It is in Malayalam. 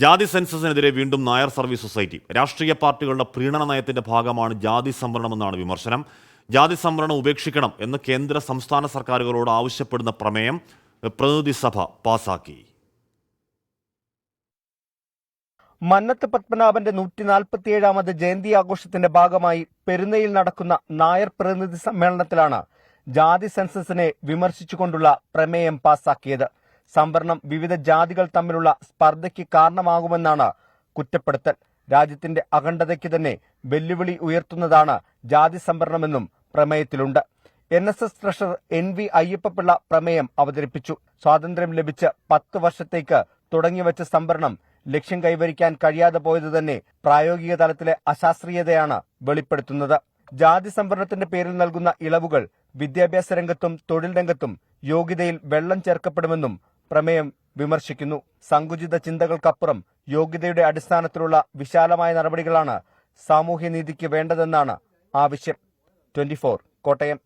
ജാതി സെൻസസിനെതിരെ വീണ്ടും നായർ സർവീസ് സൊസൈറ്റി. രാഷ്ട്രീയ പാർട്ടികളുടെ പ്രീണന നയത്തിന്റെ ഭാഗമാണ് ജാതി സംവരണമെന്നാണ് വിമർശനം. ജാതി സംവരണം ഉപേക്ഷിക്കണം എന്ന് കേന്ദ്ര സംസ്ഥാന സർക്കാരുകളോട് ആവശ്യപ്പെടുന്ന പ്രമേയം പ്രതിനിധി സഭ പാസാക്കി. മന്നത്ത് പത്മനാഭന്റെ 147ാമത് ജയന്തി ആഘോഷത്തിന്റെ ഭാഗമായി പെരുന്നയിൽ നടക്കുന്ന നായർ പ്രതിനിധി സമ്മേളനത്തിലാണ് ജാതി സെൻസസിനെ വിമർശിച്ചുകൊണ്ടുള്ള പ്രമേയം പാസാക്കിയത്. സംവരണം വിവിധ ജാതികൾ തമ്മിലുള്ള സ്പർദ്ധയ്ക്ക് കാരണമാകുമെന്നാണ് കുറ്റപ്പെടുത്തൽ. രാജ്യത്തിന്റെ അഖണ്ഡതയ്ക്ക് തന്നെ വെല്ലുവിളി ഉയർത്തുന്നതാണ് ജാതി സംവരണമെന്നും പ്രമേയത്തിലുണ്ട്. NSS ട്രഷറർ NV അയ്യപ്പപിള്ള പ്രമേയം അവതരിപ്പിച്ചു. സ്വാതന്ത്ര്യം ലഭിച്ച് 10 വർഷത്തേക്ക് തുടങ്ങിവെച്ച സംവരണം ലക്ഷ്യം കൈവരിക്കാൻ കഴിയാതെ പോയത് തന്നെ പ്രായോഗിക തലത്തിലെ അശാസ്ത്രീയതയാണ് വെളിപ്പെടുത്തുന്നത്. ജാതി സംവരണത്തിന്റെ പേരിൽ നൽകുന്ന ഇളവുകൾ വിദ്യാഭ്യാസ രംഗത്തും തൊഴിൽ രംഗത്തും യോഗ്യതയിൽ വെള്ളം ചേർക്കപ്പെടുമെന്നും പ്രമേയം വിമർശിക്കുന്നു. സങ്കുചിത ചിന്തകൾക്കപ്പുറം യോഗ്യതയുടെ അടിസ്ഥാനത്തിലുള്ള വിശാലമായ നടപടികളാണ് സാമൂഹ്യനീതിക്ക് വേണ്ടതെന്നാണ് ആവശ്യം. 24 കോട്ടയം.